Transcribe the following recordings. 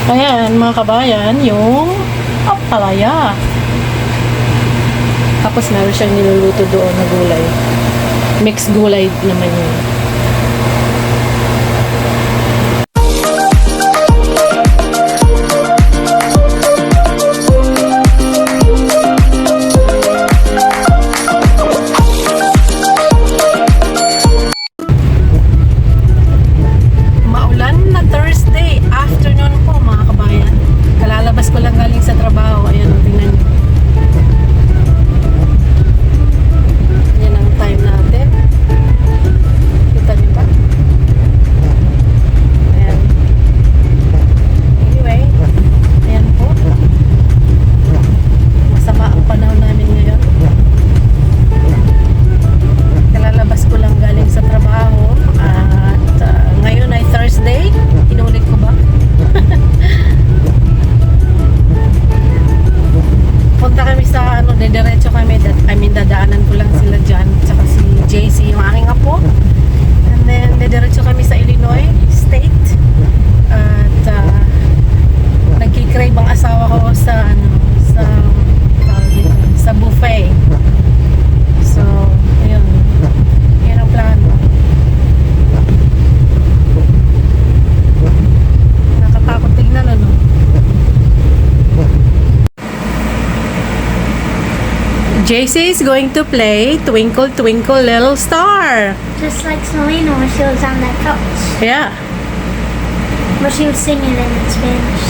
Ayan, mga kabayan, yung palaya. Tapos meron siyang niluluto doon na gulay. Mixed gulay naman yun. Maulan na Thursday afternoon po, mga kabayan. Kalalabas ko lang galing sa trabaho. Ayan, tingnan nyo. Yan ang time natin. Kita nyo ba? Ayan. Anyway, ayan po. Masama ang panahon namin ngayon. Kalalabas ko lang galing sa trabaho. At ngayon ay Thursday. Inulit ko ba? Punta kami sa diretso kami. Dadaanan ko lang sila dyan. Tsaka si JC, yung aking apo. And then, diretso kami sa Illinois State. At nagkikrave ang asawa ko sa buffet. So, yun. Yun ang plano. Nakatakot tignan, ano? JC is going to play Twinkle Twinkle Little Star. Just like Selena when she was on that couch. Yeah. But she was singing it in Spanish.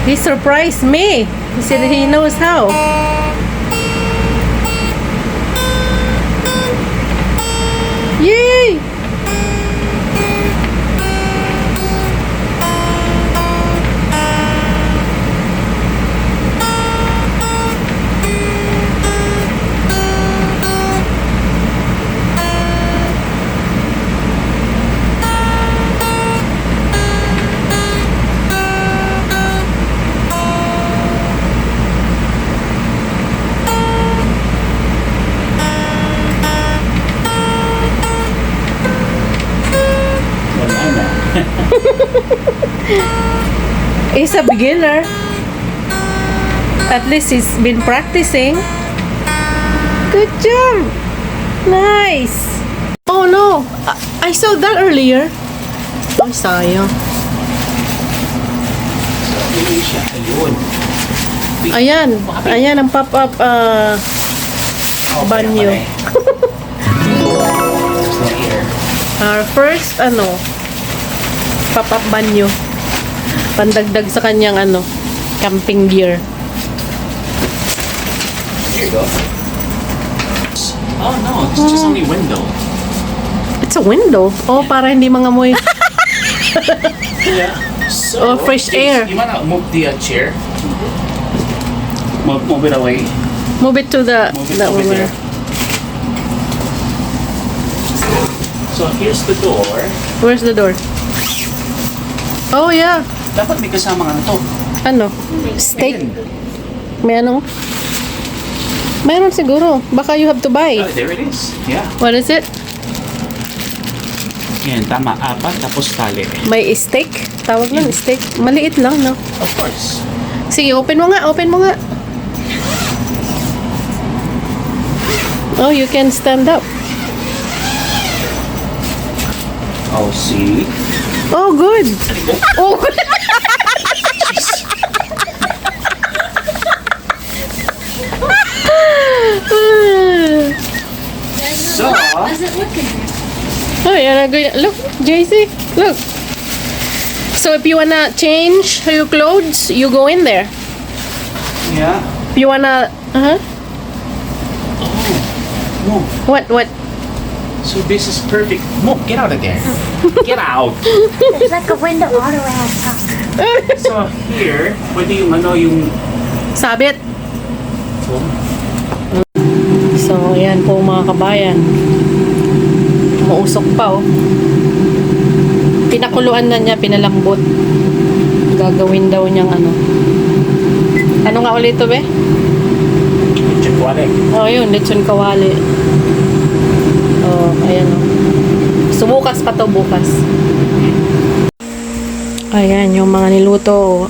He surprised me. He said he knows how. Yay! He's a beginner. At least he's been practicing. Good job. Nice. Oh no, I saw that earlier. Oh, sayang. Ayan, ayan ang pop-up banyo. Our first pop-up banyo. Pandagdag sa kanyang camping gear. Here you go. Oh no, it's just only window. It's a window. Oh, para hindi mangamoy. Yeah. So, Oh, fresh Jace, air. You wanna move the chair? Move it away. Move it to the Move it that over one. there. So here's the door. Where's the door? Oh yeah. Dapat may kasamang to. Ano? Steak. May Meron siguro. Baka you have to buy. Oh, there it is. Yeah. What is it? Yan, tama. Apat, tapos tali. May steak? Tawag lang, steak. Maliit lang, no? Of course. Sige, open mo nga. Open mo nga. Oh, you can stand up. Oh, see? Oh, good. Oh, good. So, Does it look in there? Oh, yeah, look, JC, look. So if you wanna change your clothes, you go in there. yeah. If you wanna, Oh, no. what? So this is perfect. Mo, get out of there. Get out. It's like a window all the way on top. So here, pwede yung yung Sabit. phone. So, ayan po mga kabayan. Mausok pa, oh. Pinakuluan na niya, pinalambot. Gagawin daw niyang Ano nga ulit ito, be? Chikwale. Oh, yun, lechon kawali. Oh, ayan, oh. So, bukas pa to, bukas. Ayan, yung mga niluto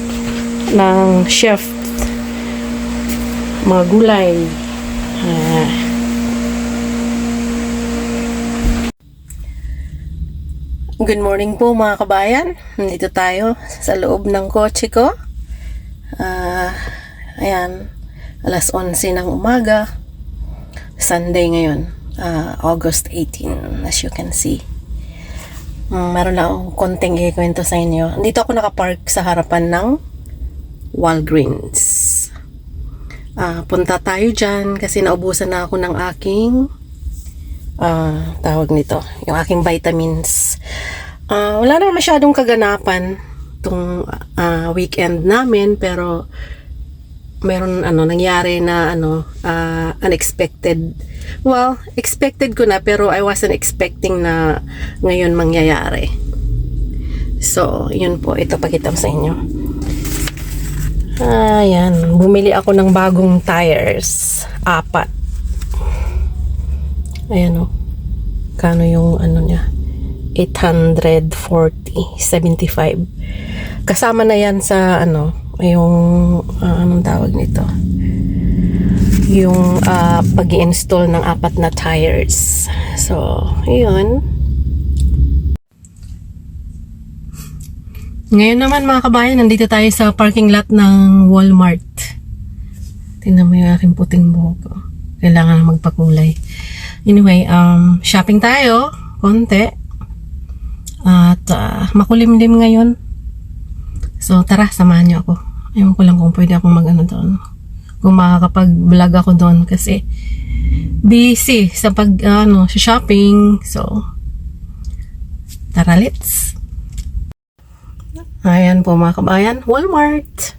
ng chef. Mga gulay. Good morning po mga kabayan. Nandito tayo sa loob ng kotse ko. Ayan, alas 11 ng umaga. Sunday ngayon. August 18, as you can see. Meron lang akong konting ikwento sa inyo. Dito ako nakapark sa harapan ng Walgreens. Punta tayo dyan kasi naubusan na ako ng aking tawag nito, yung aking vitamins. Wala naman masyadong kaganapan itong weekend namin, pero meron nangyari na unexpected. Well, expected ko na, pero I wasn't expecting na ngayon mangyayari. So, yun po, ito pakita ko sa inyo. Ayan, bumili ako ng bagong tires, 4. Ayan o, kano yung niya, 840.75. Kasama na yan sa yung anong tawag nito, yung pag-i-install ng 4 na tires. So, yun. Ngayon naman mga kabayan, nandito tayo sa parking lot ng Walmart. Tingnan mo yung aking puting buhok ko. Kailangan na magpakulay. Anyway, shopping tayo, konti. At makulimlim ngayon. So tara, samahan niyo ako. Ewan ko lang kung pwede akong doon. Kung makakapag-vlog ako doon kasi busy sa sa shopping. So tara, let's. Ayan po mga kabayan, Walmart.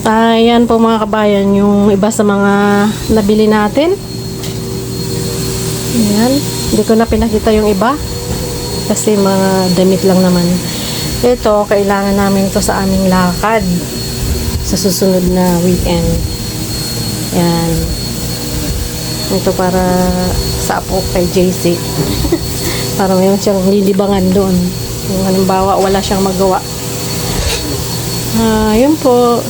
Ayan po mga kabayan, yung iba sa mga nabili natin. Ayan, hindi ko na pinakita yung iba kasi mga damit lang naman. Ito, kailangan namin to sa aming lakad sa susunod na weekend. Ayan. Ito para sa apo kay JC. Para mayroon siyang lilibangan doon. Kung halimbawa, wala siyang magawa. Yun po.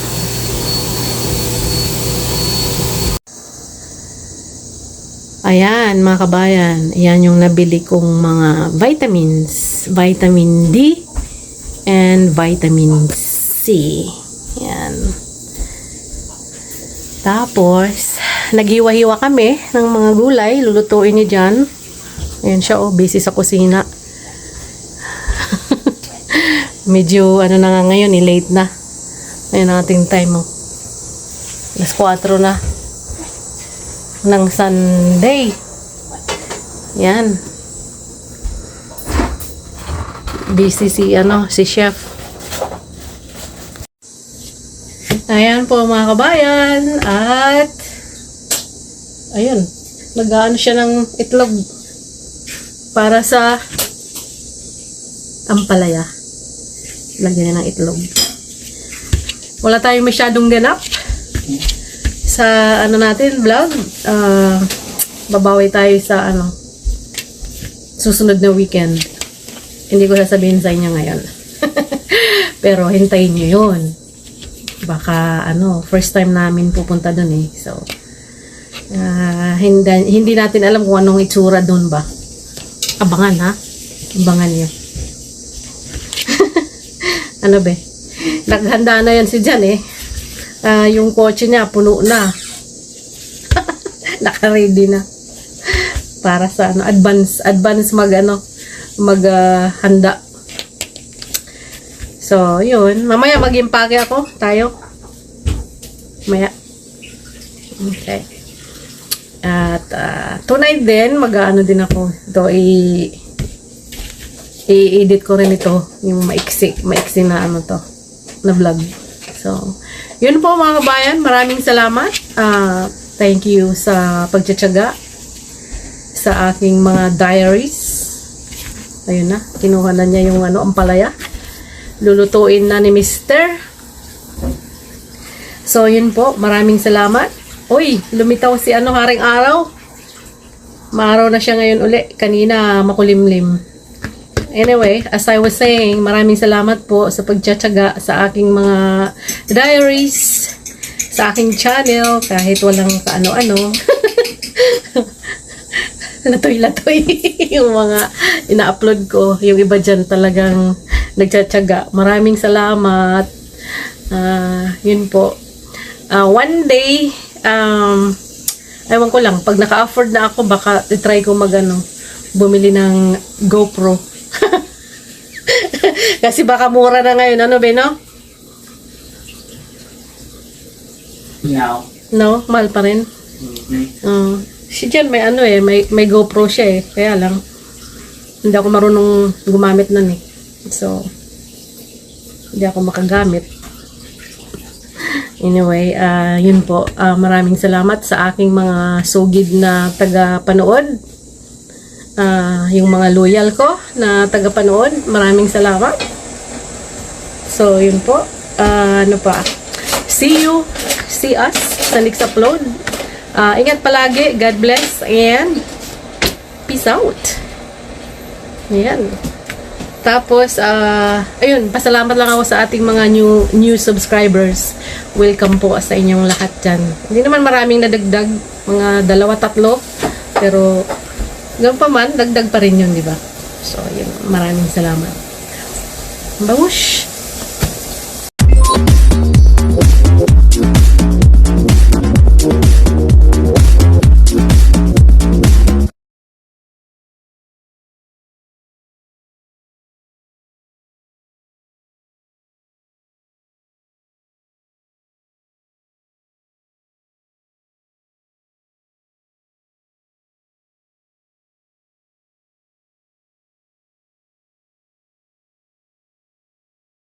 Ayan, mga kabayan. Ayan yung nabili kong mga vitamins. Vitamin D and vitamin C. Ayan. Tapos, naghiwa-hiwa kami ng mga gulay. Lulutuin ni Jan. Ayan siya, busy sa kusina. Medyo, na nga ngayon, late na. Ayan ang ating time, Alas 4 na. Ng Sunday. Yan. Busy si chef. Ayan po mga kabayan. At ayun, nag-aano siya ng itlog para sa ampalaya. Lagyan niya ng itlog. Wala tayong masyadong ganap sa natin vlog. Babawi tayo sa susunod na weekend. Hindi ko sasabihin sa inyo ngayon. Pero hintayin nyo yun. Baka first time namin pupunta dun So hindi natin alam kung anong itsura dun ba. Abangan ha. Abangan nyo. Be? Naghanda na yan si Jan yung kotse niya puno na. Naka-ready na. Para sa advance maghanda. So, yun. Mamaya mag-impake tayo. Maya. Okay. At tonight din, din ako. Ito, i-edit ko rin ito. Yung maiksi na na vlog. So, yun po mga kabayan. Maraming salamat. Thank you sa pagtsatsaga sa aking mga diaries. Ayun na. Kinuha na niya yung ampalaya. Lulutuin na ni Mr. So, yun po. Maraming salamat. Uy, lumitaw si Haring Araw. Maaraw na siya ngayon uli. Kanina, makulimlim. Anyway, as I was saying, maraming salamat po sa pagtsatsaga sa aking mga diaries, sa aking channel, kahit walang kaano-ano. Latoy-latoy yung mga ina-upload ko. Yung iba dyan talagang nagtsatsaga. Maraming salamat. Yun po. One day, ewan ko lang, pag naka-afford na ako, baka try ko bumili ng GoPro. Kasi baka mura na ngayon. Ano ba, no? No. No? Mahal pa rin. Si Jen may may GoPro siya eh. Kaya lang, hindi ako marunong gumamit nun eh. So, hindi ako makagamit. Anyway, yun po. Maraming salamat sa aking mga sugid na taga-panood. Yung mga loyal ko na taga-panood. Maraming salamat. So, yun po. Ano pa? See you. See us sa next upload. Ingat palagi. God bless. And peace out. Ayan. Tapos, ayun, pasalamat lang ako sa ating mga new subscribers. Welcome po sa inyong lahat dyan. Hindi naman maraming nadagdag, mga 2-3. Pero, ganoon pa man, dagdag pa rin yun, di ba? So, yun, maraming salamat. Babush!